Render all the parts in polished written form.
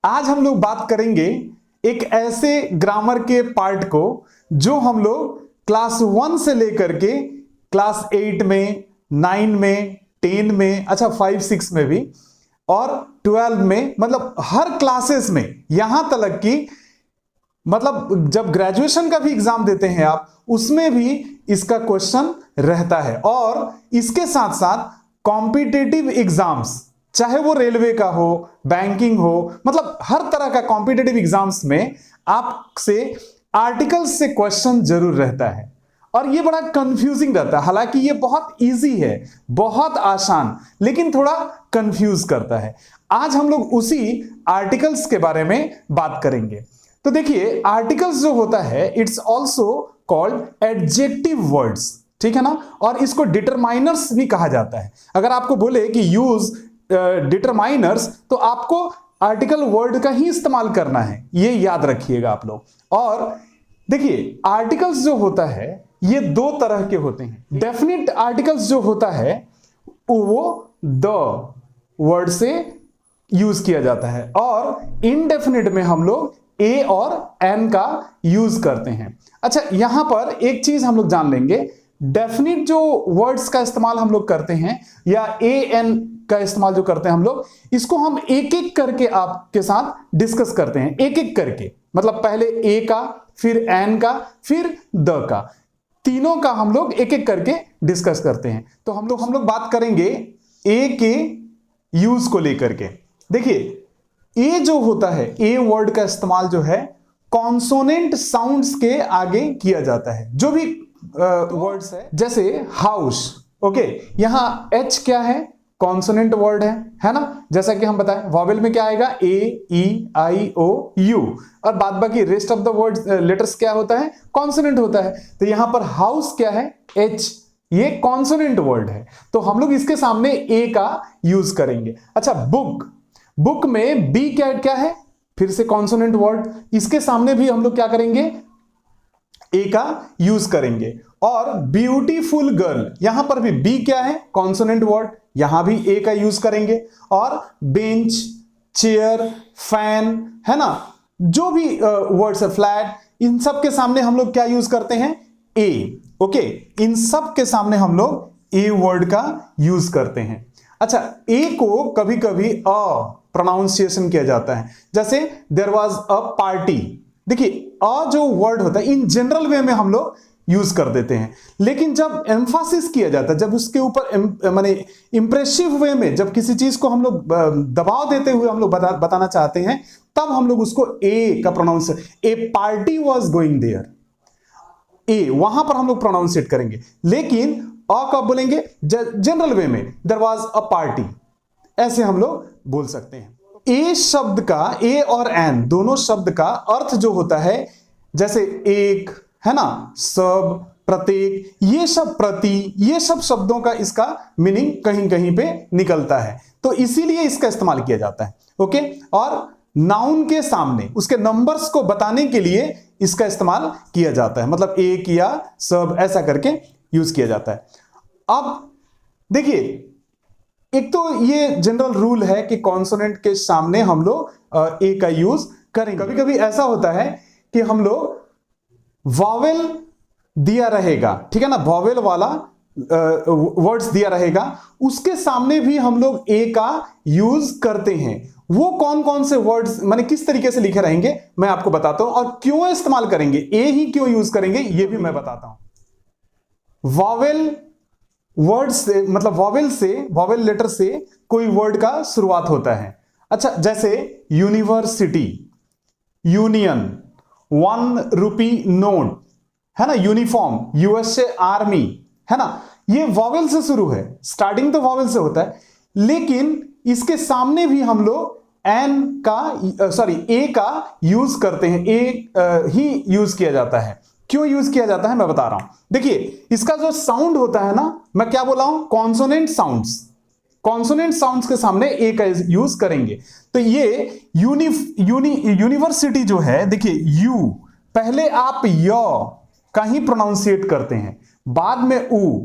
आज हम लोग बात करेंगे एक ऐसे ग्रामर के पार्ट को जो हम लोग क्लास 1 से लेकर के क्लास 8 में, 9 में, 10 में, अच्छा 5, 6 में भी और 12 में, मतलब हर क्लासेस में, यहां तक कि मतलब जब ग्रेजुएशन का भी एग्जाम देते हैं आप, उसमें भी इसका क्वेश्चन रहता है। और इसके साथ साथ कॉम्पिटिटिव एग्जाम्स, चाहे वो रेलवे का हो, बैंकिंग हो, मतलब हर तरह का कॉम्पिटिटिव एग्जाम्स में आपसे आर्टिकल्स से क्वेश्चन जरूर रहता है। और ये बड़ा कंफ्यूजिंग रहता है। हालांकि ये बहुत इजी है, बहुत आसान, लेकिन थोड़ा कंफ्यूज करता है। आज हम लोग उसी आर्टिकल्स के बारे में बात करेंगे। तो देखिए, आर्टिकल्स जो होता है it's also called adjective words, ठीक है ना। और इसको डिटरमाइनर्स भी कहा जाता है। अगर आपको बोले कि यूज डिटरमाइनर्स, तो आपको आर्टिकल वर्ड का ही इस्तेमाल करना है, ये याद रखिएगा आप लोग। और देखिए, आर्टिकल्स जो होता है ये दो तरह के होते हैं। डेफिनेट आर्टिकल्स जो होता है वो द वर्ड से यूज किया जाता है, और इनडेफिनेट में हम लोग ए और एन का यूज करते हैं। अच्छा, यहां पर एक चीज हम लोग जान लेंगे, डेफिनेट जो वर्ड्स का इस्तेमाल हम लोग करते हैं या ए एन का इस्तेमाल जो करते हैं हम लोग, इसको हम एक एक करके आपके साथ डिस्कस करते हैं, एक एक करके। मतलब पहले ए का, फिर एन का, फिर द का, तीनों का हम लोग एक एक करके डिस्कस करते हैं। तो हम लोग बात करेंगे ए के यूज को लेकर के। देखिए, ए जो होता है, ए वर्ड का इस्तेमाल जो है कॉन्सोनेंट साउंड्स के आगे किया जाता है। जो भी वर्ड्स है, जैसे हाउस, ओके, यहां एच क्या है, कॉन्सोनेंट वर्ड है ना। जैसा कि हम बताएं, वॉवेल में क्या आएगा, ए, ई, आई, ओ, यू, और बाद बाकी rest of the words letters क्या होता है, कॉन्सोनेंट होता है। तो यहां पर हाउस क्या है, एच, ये कॉन्सोनेंट वर्ड है, तो हम लोग इसके सामने ए का यूज करेंगे। अच्छा, बुक, बुक में बी क्या क्या है, फिर से कॉन्सोनेंट वर्ड, इसके सामने भी हम लोग क्या करेंगे, ए का यूज करेंगे। और ब्यूटीफुल गर्ल, यहां पर भी बी क्या है, कॉन्सोनेंट वर्ड, यहां भी ए का यूज करेंगे। और बेंच, चेयर, फैन, है ना, जो भी वर्ड्स है, फ्लैट, इन सब के सामने हम लोग क्या यूज करते हैं, ए, ओके। इन सब के सामने हम लोग ए वर्ड का यूज करते हैं। अच्छा, ए को कभी कभी अ प्रोनाउंसिएशन किया जाता है, जैसे देयर वाज अ पार्टी। देखिए, अ जो वर्ड होता है इन जनरल वे में हम लोग यूज कर देते हैं, लेकिन जब एम्फासिस किया जाता है, जब उसके ऊपर माने इंप्रेसिव वे में, जब किसी चीज को हम लोग दबाव देते हुए हम लोग बताना चाहते हैं, तब हम लोग उसको ए का pronounce, a party was going there, ए वहां पर हम लोग प्रोनाउंसिएट करेंगे। लेकिन अ कब बोलेंगे, जनरल वे में, देयर वाज अ पार्टी, ऐसे हम लोग बोल सकते हैं। ए शब्द का, ए और एन दोनों शब्द का अर्थ जो होता है, जैसे एक, है ना, सब, प्रत्येक, ये सब, प्रति, ये सब शब्दों का इसका मीनिंग कहीं कहीं पे निकलता है, तो इसीलिए इसका इस्तेमाल किया जाता है, ओके। और नाउन के सामने उसके नंबर्स को बताने के लिए इसका इस्तेमाल किया जाता है, मतलब एक या सब ऐसा करके यूज किया जाता है। अब देखिए, एक तो ये जनरल रूल है कि कॉन्सोनेंट के सामने हम लोग ए का यूज करेंगे। कभी कभी ऐसा होता है कि हम लोग वॉवेल दिया रहेगा, ठीक है ना, वॉवेल वाला वर्ड्स दिया रहेगा, उसके सामने भी हम लोग ए का यूज करते हैं। वो कौन कौन से वर्ड्स, माने किस तरीके से लिखे रहेंगे, मैं आपको बताता हूं, और क्यों इस्तेमाल करेंगे, ए ही क्यों यूज करेंगे, ये भी मैं बताता हूं। वॉवेल वर्ड से, मतलब वॉवेल से, वॉवेल लेटर से कोई वर्ड का शुरुआत होता है। अच्छा, जैसे यूनिवर्सिटी, यूनियन, 1 रुपी नोट, है ना, यूनिफॉर्म, यूएसए आर्मी, है ना, ये वॉवेल से शुरू है, स्टार्टिंग तो वॉवेल से होता है, लेकिन इसके सामने भी हम लोग एन का, सॉरी, ए का यूज करते हैं, ए ही यूज किया जाता है। क्यों यूज किया जाता है मैं बता रहा हूं। देखिए, इसका जो साउंड होता है ना, मैं क्या बोला हूं, कॉन्सोनेंट साउंड्स, कॉन्सोनेंट साउंड्स के सामने ए का यूज करेंगे। तो ये यूनिवर्सिटी जो है, देखिए, यू पहले आप य का ही प्रोनाउंसिएट करते हैं, बाद में उ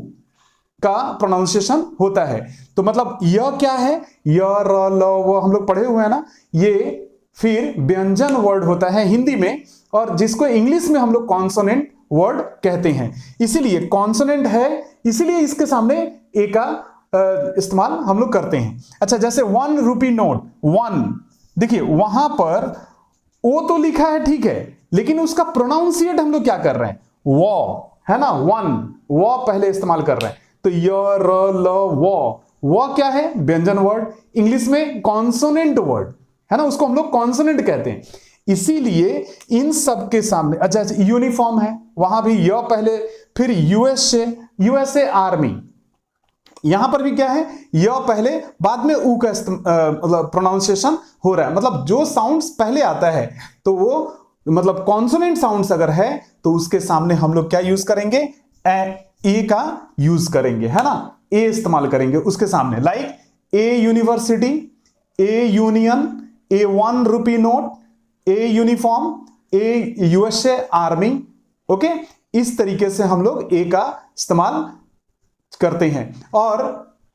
का प्रोनाउंसिएशन होता है। तो मतलब य क्या है, य, र, ल, व, हम लोग पढ़े हुए हैं ना, ये फिर व्यंजन वर्ड होता है हिंदी में, और जिसको इंग्लिश में हम लोग कॉन्सोनेंट वर्ड कहते हैं। इसीलिए कॉन्सोनेंट है, इसीलिए इसके सामने ए का इस्तेमाल हम लोग करते हैं। अच्छा, जैसे 1 रुपी नोट, 1, देखिए वहां पर ओ तो लिखा है, ठीक है, लेकिन उसका प्रोनाउंसिएट हम लोग क्या कर रहे हैं, वो, है ना, 1, वो पहले इस्तेमाल कर रहे हैं। तो य र ल वो क्या है, व्यंजन वर्ड, इंग्लिश में कॉन्सोनेंट वर्ड, है ना, उसको हम लोग कॉन्सोनेंट कहते हैं। इसीलिए इन सब के सामने, अच्छा यूनिफॉर्म है, वहां भी य पहले, फिर यूएसए आर्मी, यहां पर भी क्या है, य पहले, बाद में ऊ का मतलब प्रोनाउंसिएशन हो रहा है, मतलब जो साउंड्स पहले आता है तो वो मतलब कॉन्सोनेंट साउंड्स अगर है तो उसके सामने हम लोग क्या यूज करेंगे, ए का यूज करेंगे, है ना, ए इस्तेमाल करेंगे उसके सामने। Like a university, A union, A 1 rupee note, a uniform, A USA army. Okay, इस तरीके से हम लोग ए का इस्तेमाल करते हैं। और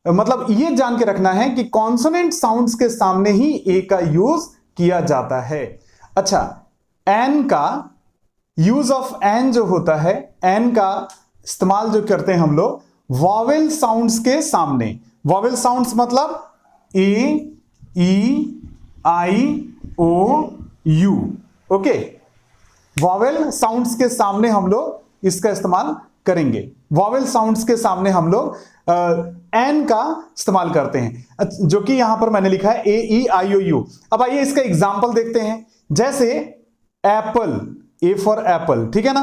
मतलब ये जान के रखना है कि कॉन्सोनेंट साउंड्स के सामने ही ए का यूज किया जाता है। अच्छा, एन का यूज ऑफ एन जो होता है, एन का इस्तेमाल जो करते हैं हम लोग वॉवेल साउंड्स के सामने। वॉवेल साउंड्स मतलब ए, ई, आई, ओ, यू। ओके, वॉवेल साउंड्स के सामने हम लोग इसका इस्तेमाल करेंगे। वॉवेल साउंड्स के सामने हम लोग एन का इस्तेमाल करते हैं, जो कि यहां पर मैंने लिखा है ए, ई, आई, ओ, यू। अब आइए इसका एग्जांपल देखते हैं। जैसे एप्पल, ए फॉर एप्पल, ठीक है ना,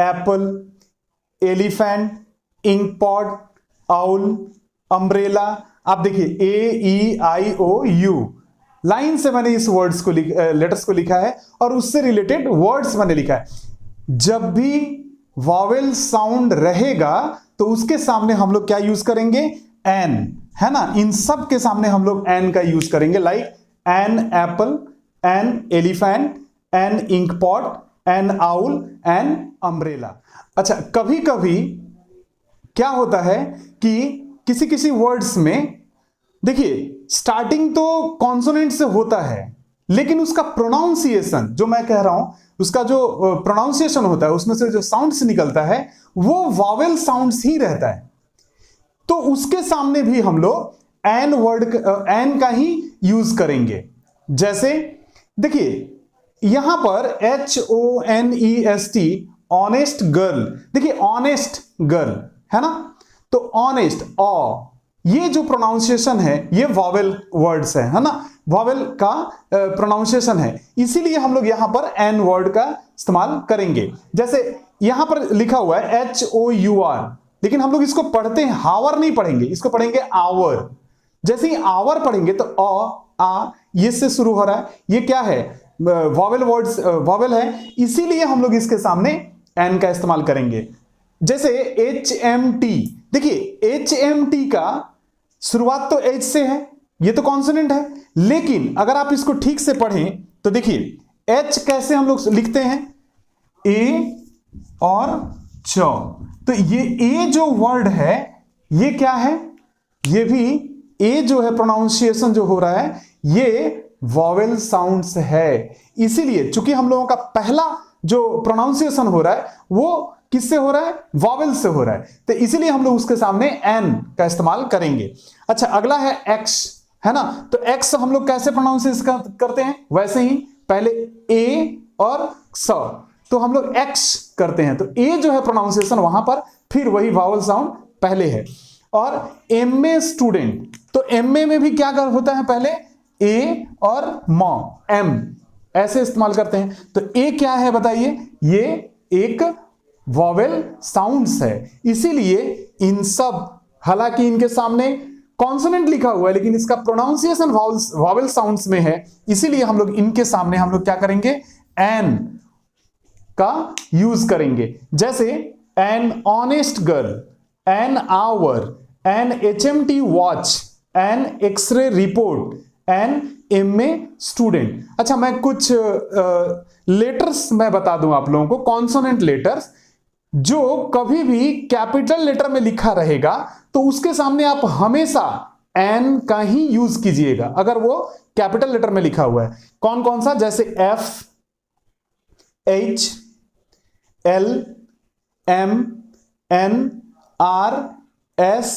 apple, elephant, ink pot, owl, umbrella. आप देखिए ए, ई, आई, ओ, यू, लाइन से मैंने इस वर्ड्स को लेटर्स को लिखा है और उससे रिलेटेड वर्ड्स मैंने लिखा है। जब भी वॉवेल साउंड रहेगा तो उसके सामने हम लोग क्या यूज करेंगे, एन, है ना, इन सब के सामने हम लोग एन का यूज करेंगे। Like an apple, an elephant, an ink pot, an owl, an umbrella. अच्छा, कभी कभी क्या होता है कि किसी किसी वर्ड्स में देखिए स्टार्टिंग तो कॉन्सोनेंट से होता है, लेकिन उसका प्रोनाउंसिएशन जो मैं कह रहा हूं, उसका जो प्रोनाउंसिएशन होता है, उसमें से जो साउंड्स निकलता है वो वॉवेल साउंड्स ही रहता है। तो उसके सामने भी हम लोग एन वर्ड, एन का ही यूज करेंगे। जैसे देखिए यहां पर HONEST, ऑनेस्ट गर्ल, देखिए ऑनेस्ट गर्ल, है ना, तो ऑनेस्ट, ये जो प्रोनाउंसिएशन है ये वॉवेल वर्ड्स है ना, वॉवेल का प्रोनाउंसिएशन है, इसीलिए हम लोग यहां पर एन वर्ड का इस्तेमाल करेंगे। जैसे यहां पर लिखा हुआ है HOUR, लेकिन हम लोग इसको पढ़ते हैं, हावर नहीं पढ़ेंगे, इसको पढ़ेंगे आवर। जैसे ही आवर पढ़ेंगे तो आ ये से शुरू हो रहा है, ये क्या है, वॉवेल वर्ड्स, वॉवेल है, इसीलिए हम लोग इसके सामने एन का इस्तेमाल करेंगे। जैसे HMT, देखिए HMT का शुरुआत तो एच से है, ये तो कॉन्सोनेंट है, लेकिन अगर आप इसको ठीक से पढ़ें तो देखिए एच कैसे हम लोग लिखते हैं, ए और च, तो ये ए जो वर्ड है ये क्या है, ये भी ए जो है प्रोनाउंसिएशन जो हो रहा है ये वॉवेल साउंड्स है। इसीलिए चूंकि हम लोगों का पहला जो प्रोनाउंसिएशन हो रहा है वो किससे हो रहा है, वॉवेल से हो रहा है, तो इसीलिए हम लोग उसके सामने एन का इस्तेमाल करेंगे। अच्छा, अगला है एक्स, है ना, तो एक्स हम लोग कैसे प्रोनाउंसिएशन करते हैं, वैसे ही पहले ए और स, तो हम लोग एक्स करते हैं, तो ए जो है प्रोनाउंसिएशन वहां पर, फिर वही वॉवेल साउंड पहले है। और एमए स्टूडेंट, तो एमए में भी क्या होता है, पहले ए और म, एम ऐसे इस्तेमाल करते हैं। तो ए क्या है बताइए, ये एक वॉवेल साउंड्स है, इसीलिए इन सब, हालांकि इनके सामने कॉन्सोनेंट लिखा हुआ है लेकिन इसका प्रोनाउंसिएशन वॉवेल साउंड्स में है, इसीलिए हम लोग इनके सामने हम लोग क्या करेंगे, एन का यूज करेंगे। जैसे an honest girl, an hour, an HMT watch, an X-ray report, an MA student. अच्छा, मैं कुछ लेटर्स मैं बता दूं आप लोगों को, कॉन्सोनेंट लेटर्स, जो कभी भी कैपिटल लेटर में लिखा रहेगा तो उसके सामने आप हमेशा एन का ही यूज कीजिएगा अगर वो कैपिटल लेटर में लिखा हुआ है। कौन कौन सा, जैसे F, H, L, M, N, R, S,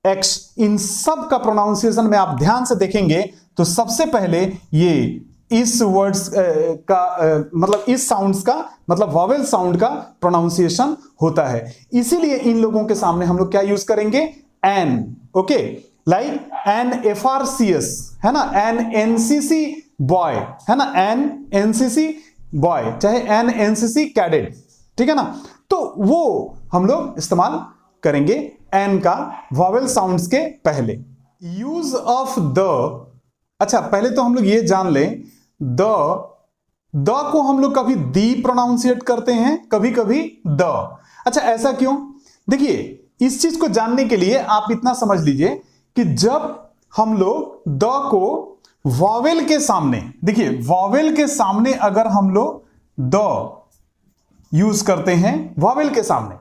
X, इन सब का प्रोनाउंसिएशन में आप ध्यान से देखेंगे तो सबसे पहले ये इस वर्ड्स मतलब इस साउंड्स का मतलब वॉवेल साउंड का प्रोनाउंसिएशन होता है। इसीलिए इन लोगों के सामने हम लोग क्या यूज करेंगे, an. Okay, like an FRCS है ना, एन NCC बॉय है ना, एन NCC बॉय, चाहे एन NCC कैडेट, ठीक है ना। तो वो हम लोग इस्तेमाल करेंगे एन का वॉवेल साउंड्स के पहले। यूज ऑफ द, अच्छा पहले तो हम लोग ये जान लें, द को हम लोग कभी दी प्रोनाउंसिएट करते हैं, कभी कभी द। अच्छा ऐसा क्यों? देखिए इस चीज को जानने के लिए आप इतना समझ लीजिए कि जब हम लोग द को वॉवेल के सामने, देखिए वॉवेल के सामने अगर हम लोग द यूज करते हैं, वॉवेल के सामने,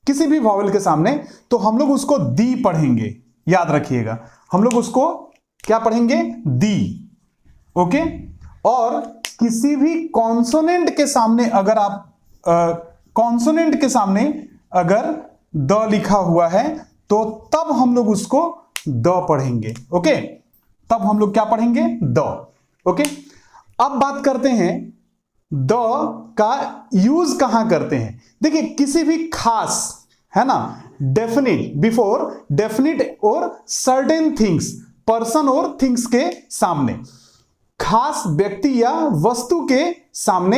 किसी भी वॉवेल के सामने, तो हम लोग उसको दी पढ़ेंगे। याद रखिएगा, हम लोग उसको क्या पढ़ेंगे, दी। ओके, और किसी भी कॉन्सोनेंट के सामने अगर आप कॉन्सोनेंट के सामने अगर द लिखा हुआ है तो तब हम लोग उसको द पढ़ेंगे। ओके, तब हम लोग क्या पढ़ेंगे, द। ओके, अब बात करते हैं द का यूज कहां करते हैं। देखिए किसी भी खास, है ना, डेफिनिट, बिफोर डेफिनिट और सर्टेन थिंग्स, पर्सन और थिंग्स के सामने, खास व्यक्ति या वस्तु के सामने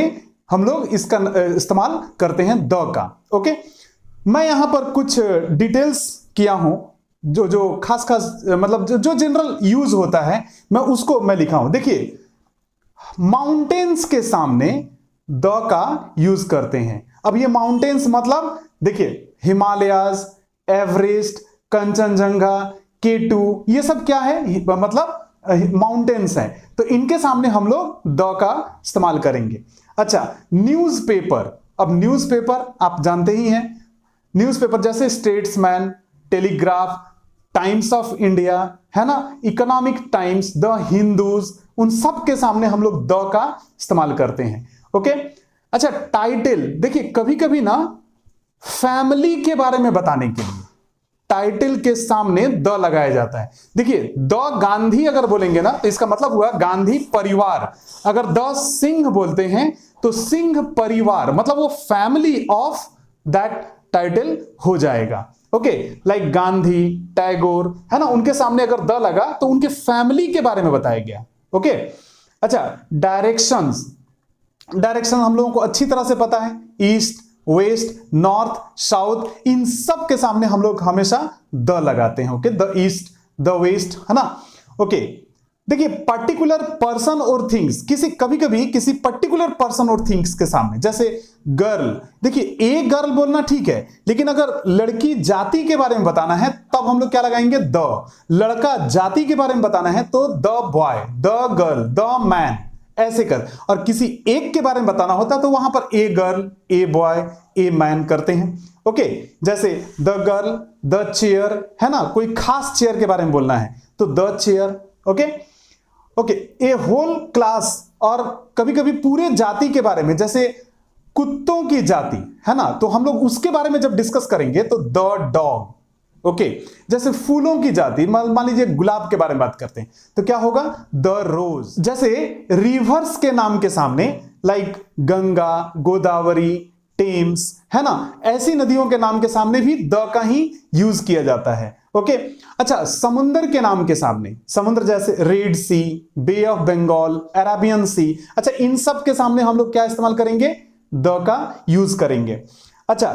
हम लोग इसका इस्तेमाल करते हैं द का। ओके, मैं यहां पर कुछ डिटेल्स किया हूं, जो खास मतलब जो जनरल यूज होता है मैं उसको मैं लिखा हूं। देखिए माउंटेन्स के सामने द का यूज करते हैं। अब ये माउंटेन्स मतलब देखिए हिमालयाज, एवरेस्ट, कंचनजंगा, K2, ये सब क्या है, मतलब माउंटेन्स हैं, तो इनके सामने हम लोग द का इस्तेमाल करेंगे। अच्छा न्यूज़पेपर, अब न्यूज़पेपर आप जानते ही हैं, न्यूज़पेपर जैसे statesman, telegraph, times of India, है ना, इकोनॉमिक टाइम्स, द हिंदूज, उन सब के सामने हम लोग द का इस्तेमाल करते हैं। ओके, अच्छा टाइटल, देखिए कभी कभी ना फैमिली के बारे में बताने के लिए टाइटल के सामने द लगाया जाता है। देखिए द गांधी अगर बोलेंगे ना तो इसका मतलब हुआ गांधी परिवार। अगर द सिंह बोलते हैं तो सिंह परिवार, मतलब वो फैमिली ऑफ दैट टाइटल हो जाएगा। ओके, लाइक गांधी, टैगोर, है ना, उनके सामने अगर द लगा तो उनके फैमिली के बारे में बताया गया। ओके, अच्छा डायरेक्शंस, डायरेक्शन हम लोगों को अच्छी तरह से पता है, ईस्ट, वेस्ट, नॉर्थ, साउथ, इन सब के सामने हम लोग हमेशा द लगाते हैं। Okay, the east, the west, है ना। ओके, देखिए पर्टिकुलर पर्सन और थिंग्स, कभी कभी किसी पर्टिकुलर पर्सन और थिंग्स के सामने, जैसे गर्ल, देखिए ए गर्ल बोलना ठीक है, लेकिन अगर लड़की जाति के बारे में बताना है तब हम लोग क्या लगाएंगे, द। लड़का जाति के बारे में बताना है तो the boy, the girl, the man, ऐसे कर। और किसी एक के बारे में बताना होता है तो वहां पर a girl, a boy, a man करते हैं। ओके, जैसे द गर्ल, द चेयर, है ना, कोई खास चेयर के बारे में बोलना है तो the chair. Okay okay, a whole class, और कभी कभी पूरे जाति के बारे में, जैसे कुत्तों की जाति, है ना, तो हम लोग उसके बारे में जब डिस्कस करेंगे तो द डॉग। ओके, जैसे फूलों की जाति, मान लीजिए गुलाब के बारे में बात करते हैं तो क्या होगा, द रोज। जैसे रिवर्स के नाम के सामने, लाइक गंगा, गोदावरी, टेम्स, है ना, ऐसी नदियों के नाम के सामने भी द का ही यूज किया जाता है। ओके, अच्छा समुद्र के नाम के सामने, समुद्र जैसे Red Sea, Bay of Bengal, Arabian Sea, अच्छा इन सब के सामने हम लोग क्या इस्तेमाल करेंगे, द का यूज करेंगे। अच्छा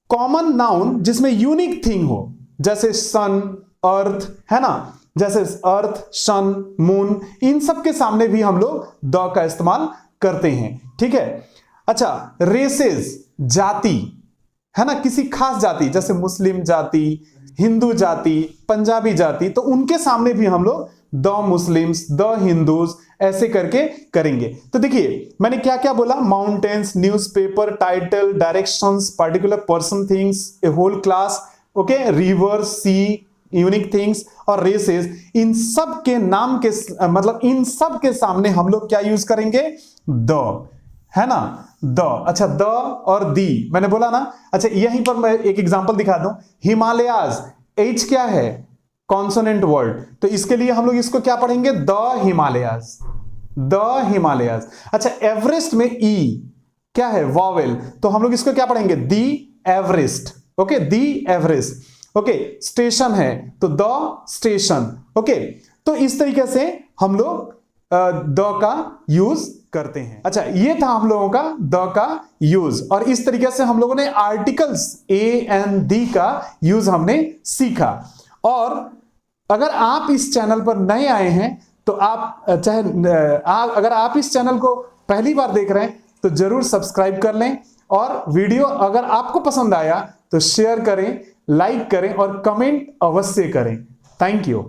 कॉमन नाउन जिसमें यूनिक थिंग हो, जैसे सन, अर्थ, है ना, जैसे अर्थ, सन, मून, इन सब के सामने भी हम लोग द का इस्तेमाल करते हैं। ठीक है, अच्छा रेसेस, जाति, है ना, किसी खास जाति जैसे मुस्लिम जाति, हिंदू जाति, पंजाबी जाति, तो उनके सामने भी हम लोग द मुस्लिम्स, द हिंदूज, ऐसे करके करेंगे। तो देखिए मैंने क्या क्या बोला, mountains, newspaper, title, directions, particular person, things, a whole class, okay, river, sea, unique things और रेसेस, इन सब के नाम के मतलब इन सब के सामने हम लोग क्या यूज करेंगे? द, है ना, द। अच्छा, द और दी मैंने बोला ना। अच्छा, यहीं पर मैं एक एग्जांपल दिखा दूं। हिमालयाज, एच क्या है? कॉन्सोनेंट वर्ड, तो इसके लिए हम लोग इसको क्या पढ़ेंगे? The Himalayas, the Himalayas. अच्छा, एवरेस्ट में ई क्या है? वॉवेल, तो हम लोग इसको क्या पढ़ेंगे? दी एवरेस्ट। ओके, दी एवरेस्ट। ओके, स्टेशन है तो द स्टेशन। ओके, तो इस तरीके से हम लोग द का यूज करते हैं। अच्छा, ये था हम लोगों का द का यूज, और इस तरीके से हम लोगों ने आर्टिकल्स ए एंड दी का यूज हमने सीखा। और अगर आप इस चैनल पर नए आए हैं तो आप अगर आप इस चैनल को पहली बार देख रहे हैं तो जरूर सब्सक्राइब कर लें, और वीडियो अगर आपको पसंद आया तो शेयर करें, लाइक करें और कमेंट अवश्य करें। Thank you.